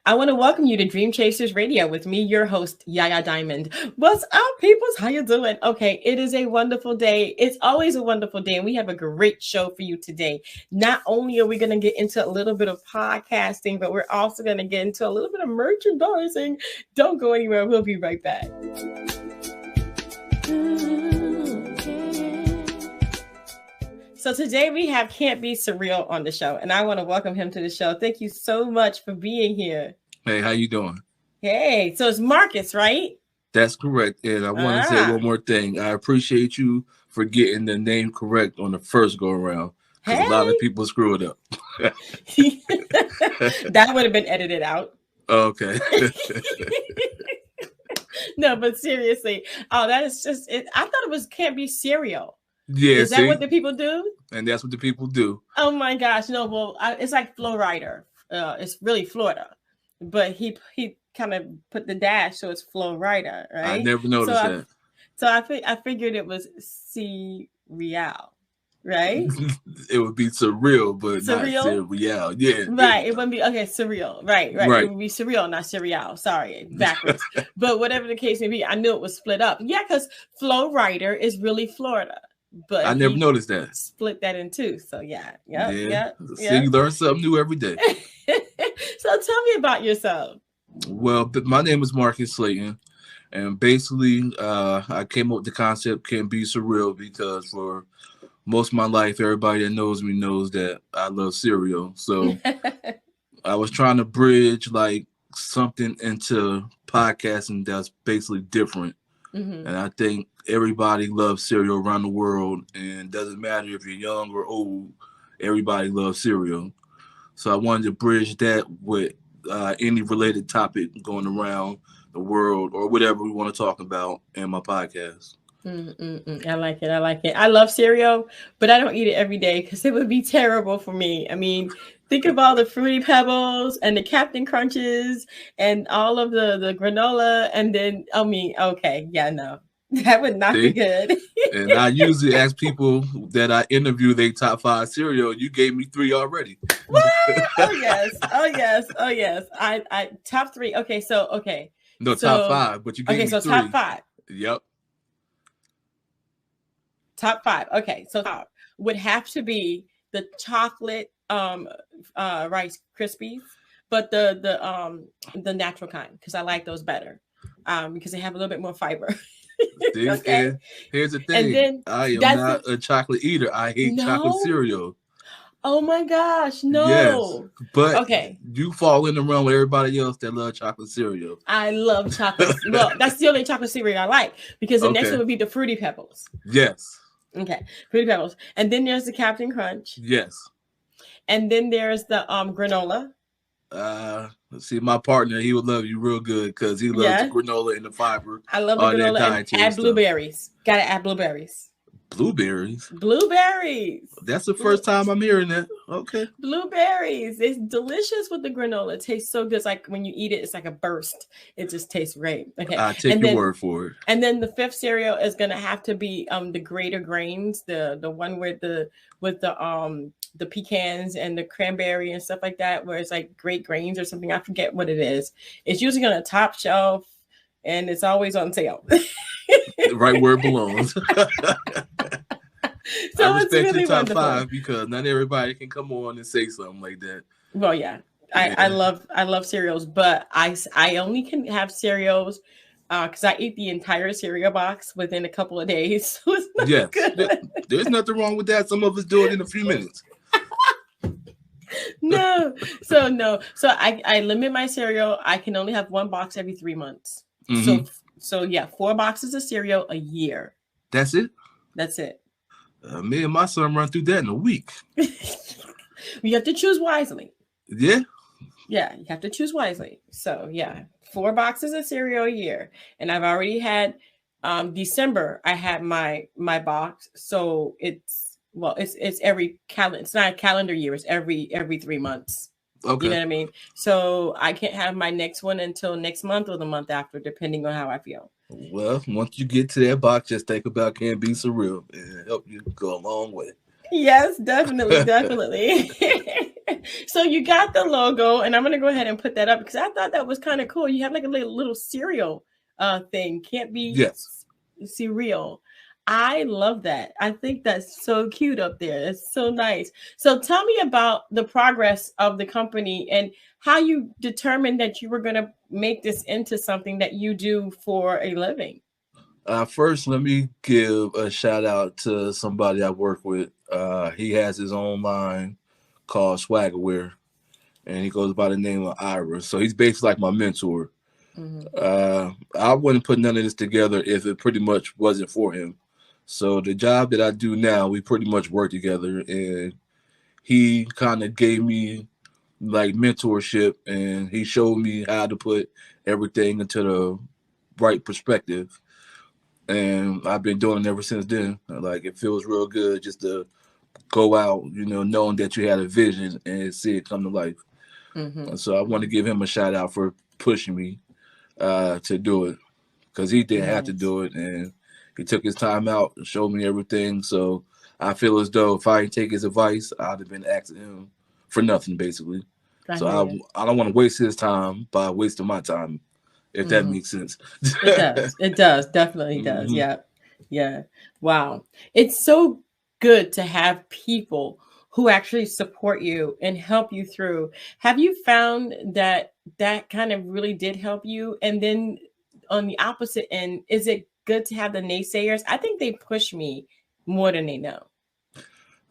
I want to welcome you to Dream Chasers Radio with me, your host, Yaya Diamond. What's up, peoples? How you doing? Okay, it is a wonderful day. It's always a wonderful day, and we have a great show for you today. Not only are we going to get into a little bit of podcasting, but we're also going to get into a little bit of merchandising. Don't go anywhere. We'll be right back. So today we have Can't Be Surreal on the show, and I want to welcome him to the show. Thank you so much for being here. Hey, how you doing? Hey, so it's Marcus, right? That's correct. And I want to say one more thing. I appreciate you for getting the name correct on the first go around. Because a lot of people screw it up. That would have been edited out. Okay. No, but seriously. Oh, that is just it. I thought it was Can't Be Cereal. Yeah, is that what the people do? And that's what the people do. Oh my gosh, no! Well, it's like Flo Rida. It's really Florida, but he kind of put the dash, so it's Flo Rida, right? I never noticed that. So I figured it was cereal, right? It would be surreal, but surreal? Not cereal. Yeah, right. It wouldn't be surreal. Right. It would be cereal, not cereal. Sorry, backwards. But whatever the case may be, I knew it was split up. Yeah, because Flo Rida is really Florida. But I never noticed that. Split that in two. So yeah. See, you learn something new every day. So tell me about yourself. Well, my name is Marcus Slayton, and basically, I came up with the concept "Can't Be Surreal" because for most of my life, everybody that knows me knows that I love cereal. So I was trying to bridge like something into podcasting that's basically different. Mm-hmm. And I think everybody loves cereal around the world, and it doesn't matter if you're young or old, everybody loves cereal. So I wanted to bridge that with any related topic going around the world or whatever we want to talk about in my podcast. I like it. I love cereal, but I don't eat it every day because it would be terrible for me. I mean, think of all the Fruity Pebbles and the Captain Crunches and all of the granola. And then, that would not be good. And I usually ask people that I interview their top 5 cereal. You gave me 3 already. What? Oh yes. I top 3. Okay. No, top 5, but you gave me 3. Top 5. Yep. Top 5. Okay, so top would have to be the chocolate Rice Krispies, but the natural kind because I like those better because they have a little bit more fiber. Okay. And here's the thing. I am not a chocolate eater. I hate chocolate cereal. Oh my gosh, no. Yes, but you fall in the realm with everybody else that love chocolate cereal. I love chocolate. Well, that's the only chocolate cereal I like because the next one would be the Fruity Pebbles. Yes. Okay, Fruity Pebbles. And then there's the Captain Crunch. Yes. And then there's the granola. See, my partner, he would love you real good because he loves the granola and the fiber. I love the granola and add blueberries. Gotta add blueberries. Blueberries? That's the first time I'm hearing that. Okay. Blueberries. It's delicious with the granola. It tastes so good. It's like when you eat it, it's like a burst. It just tastes great. Okay. I take your word for it. And then the 5th cereal is gonna have to be the Greater Grains, the one with the pecans and the cranberry and stuff like that, where it's like Great Grains or something. I forget what it is. It's usually on a top shelf and it's always on sale. Right where it belongs. So I respect it's really your top wonderful. 5 because not everybody can come on and say something like that. Well, yeah. I love cereals, but I only can have cereals because I eat the entire cereal box within a couple of days. So it's not good. There's nothing wrong with that. Some of us do it in a few minutes. No. So I limit my cereal. I can only have 1 box every 3 months. Mm-hmm. So 4 boxes of cereal a year. That's it? That's it. Me and my son run through that in a week. You have to choose wisely. Yeah? Yeah, you have to choose wisely. So, 4 boxes of cereal a year. And I've already had December, I had my box. So it's every calendar. It's not a calendar year. It's every 3 months. Okay. You know what I mean? So I can't have my next one until next month or the month after, depending on how I feel. Well, once you get to that box, just think about Can't Be Surreal and help you go a long way. Yes, definitely. So you got the logo, and I'm gonna go ahead and put that up because I thought that was kind of cool. You have like a little cereal thing. Can't be Yes. cereal. I love that. I think that's so cute up there. It's so nice. So tell me about the progress of the company and how you determined that you were going to make this into something that you do for a living. First, let me give a shout out to somebody I work with. He has his own line called Swaggerware, and he goes by the name of Ira. So he's basically like my mentor. Mm-hmm. I wouldn't put none of this together if it pretty much wasn't for him. So the job that I do now, we pretty much work together, and he kind of gave me like mentorship, and he showed me how to put everything into the right perspective. And I've been doing it ever since then. Like it feels real good just to go out, knowing that you had a vision and see it come to life. Mm-hmm. And so I want to give him a shout out for pushing me to do it because he didn't have to Nice. do it, and he took his time out and showed me everything. So I feel as though if I didn't take his advice, I'd have been asking him for nothing, basically. I So hear you. I don't want to waste his time by wasting my time, if that Mm-hmm. makes sense. It does. It does. Definitely does. hmm Yeah. Yeah. Wow. It's so good to have people who actually support you and help you through. Have you found that that kind of really did help you? And then on the opposite end, is it good to have the naysayers? I think they push me more than they know.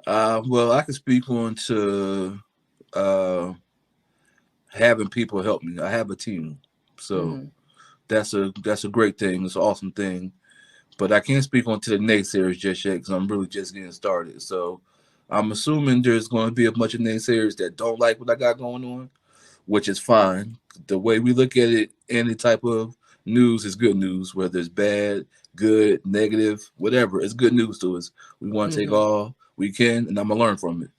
Well, I can speak on to uh, having people help me. I have a team, so Mm-hmm. that's a great thing. It's an awesome thing. But I can't speak on to the naysayers just yet because I'm really just getting started. So I'm assuming there's going to be a bunch of naysayers that don't like what I got going on, which is fine. The way we look at it, any type of news is good news, whether it's bad, good, negative, whatever. It's good news to us. We want to take Mm-hmm. all we can, and I'm gonna learn from it.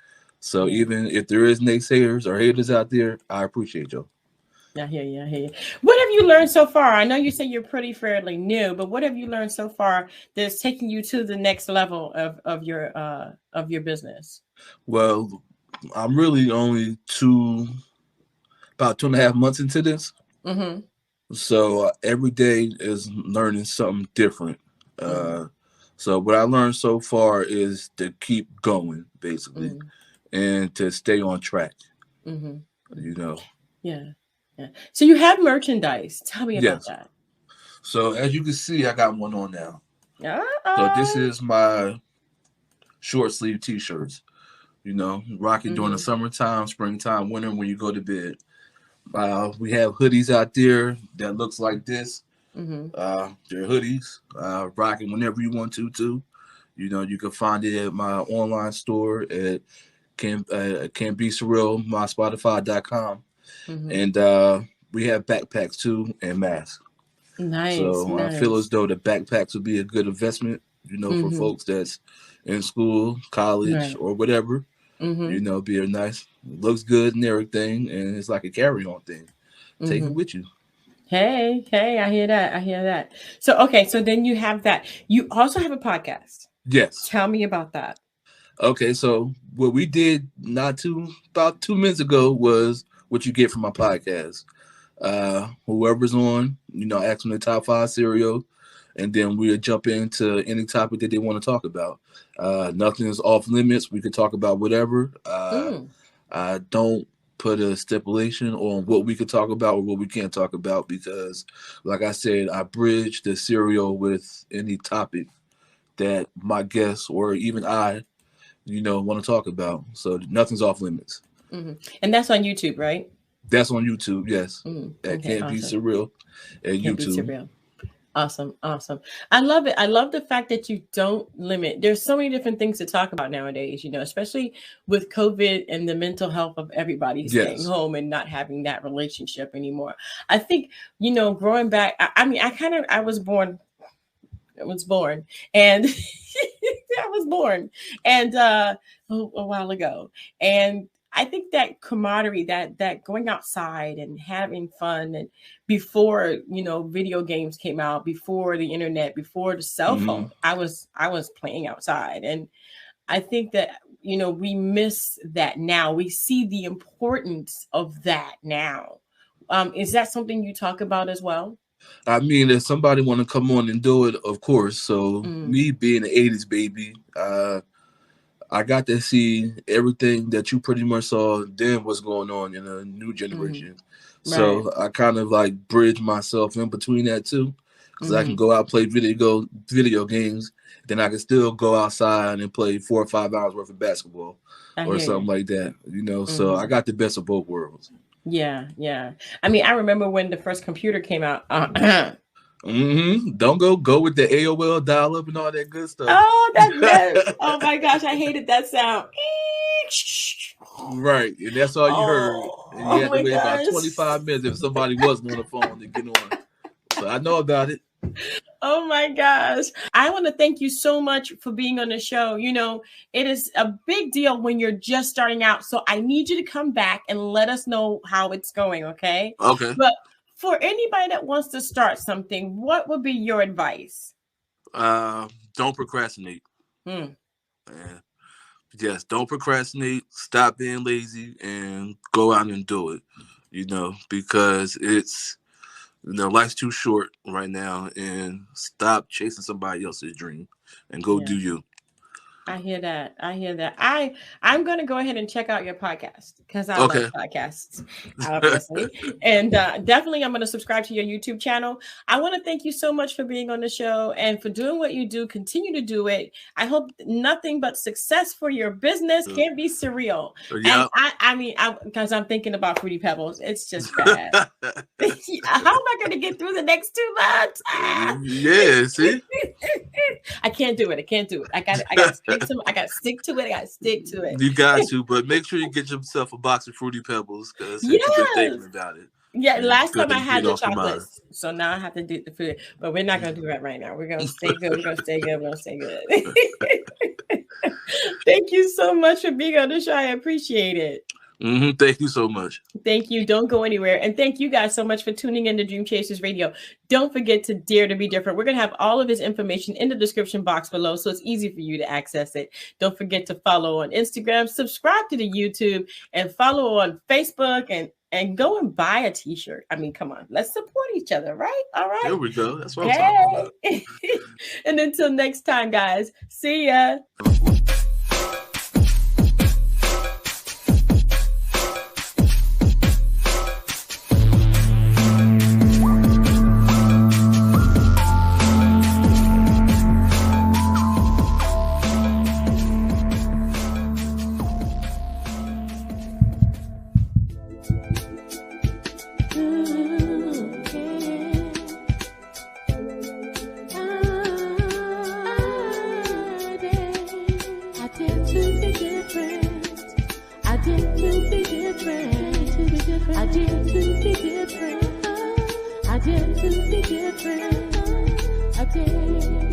So Yeah. even if there is naysayers or haters out there, I appreciate y'all. I hear you. I hear you. What have you learned so far? I know you say you're pretty fairly new, but what have you learned so far that's taking you to the next level of your business? Well, I'm really only about 2.5 months into this. Mm-hmm. So every day is learning something different. Mm-hmm. Uh, so what I learned so far is to keep going, basically, Mm-hmm. and to stay on track. Mm-hmm. You know. Yeah. Yeah. So you have merchandise. Tell me about Yes. that. So as you can see, I got one on now. So this Uh-oh. is my short sleeve T-shirts. Rock it during the Mm-hmm. summertime, springtime, winter when you go to bed. We have hoodies out there that looks like this. Mm-hmm. They're hoodies. Rock it whenever you want to too. You can find it at my online store at can be surreal my Spotify.com. Mm-hmm. And we have backpacks too and masks. Nice. So I feel as Nice. though the backpacks would be a good investment, for Mm-hmm. folks that's in school, college, Right. or whatever. Mm-hmm. Be a nice, looks good and everything, and it's like a carry-on thing. Take it Mm-hmm. with you. Hey, hey, I hear that. I hear that. So okay, so then you have that. You also have a podcast. Yes. Tell me about that. Okay, so what we did not too about 2 minutes ago was what you get from my podcast. Whoever's on, ask them the top five cereal, and then we'll jump into any topic that they want to talk about. Nothing is off limits. We could talk about whatever. Mm. I don't put a stipulation on what we could talk about or what we can't talk about because, like I said, I bridge the cereal with any topic that my guests or even I, want to talk about. So nothing's off limits. Mm-hmm. And that's on YouTube, right? That's on YouTube, yes. Mm. That Okay, can't be awesome. surreal at Can't be too YouTube. real. Awesome, awesome. I love it. I love the fact that you don't limit. There's so many different things to talk about nowadays, especially with COVID and the mental health of everybody staying Yes. home and not having that relationship anymore. I think, growing back, I mean, I was born and I was born and a while ago. And I think that camaraderie, that going outside and having fun and before, video games came out, before the internet, before the cell hmm phone, I was playing outside. And I think that we miss that now. We see the importance of that now. Is that something you talk about as well? I mean, if somebody want to come on and do it, of course. So me being an 80s baby, I got to see everything that you pretty much saw then what's going on in a new generation. So I kind of like bridge myself in between that too. Because I can go out and play video games, then I can still go outside and play 4 or 5 hours worth of basketball or something like that. So I got the best of both worlds. Yeah. I mean, I remember when the first computer came out. Don't go with the AOL dial-up and all that good stuff. Oh, oh my gosh, I hated that sound. Right, and that's all you heard. And you had to wait about 25 minutes if somebody wasn't on the phone to get on. So I know about it. Oh my gosh. I want to thank you so much for being on the show. It is a big deal when you're just starting out. So I need you to come back and let us know how it's going, okay? Okay. But for anybody that wants to start something, what would be your advice? Don't procrastinate. Yes, don't procrastinate. Stop being lazy and go out and do it. Because it's life's too short right now, and stop chasing somebody else's dream and go do you. I hear that. I'm going to go ahead and check out your podcast because I love podcasts, obviously. And definitely I'm going to subscribe to your YouTube channel. I want to thank you so much for being on the show and for doing what you do. Continue to do it. I hope nothing but success for your business. Can't be surreal. And I mean, because I'm thinking about Fruity Pebbles. It's just bad. How am I going to get through the next 2 months? Yeah, see? I can't do it. I got to stick to it. You got to, but make sure you get yourself a box of Fruity Pebbles because you've been thinking about it. Yeah, last time I had the chocolates, so now I have to do the food. But we're not going to do that right now. We're going to stay good. We're going to stay good. Thank you so much for being on the show. I appreciate it. Thank you so much. Thank you. Don't go anywhere. And thank you guys so much for tuning in to Dream Chasers Radio. Don't forget to dare to be different. We're going to have all of his information in the description box below, so it's easy for you to access it. Don't forget to follow on Instagram, subscribe to the YouTube, and follow on Facebook, and go and buy a t-shirt. I mean, come on. Let's support each other, right? All right. There we go. That's what I'm talking about. And until next time, guys. See ya. I dare to be different. I dare.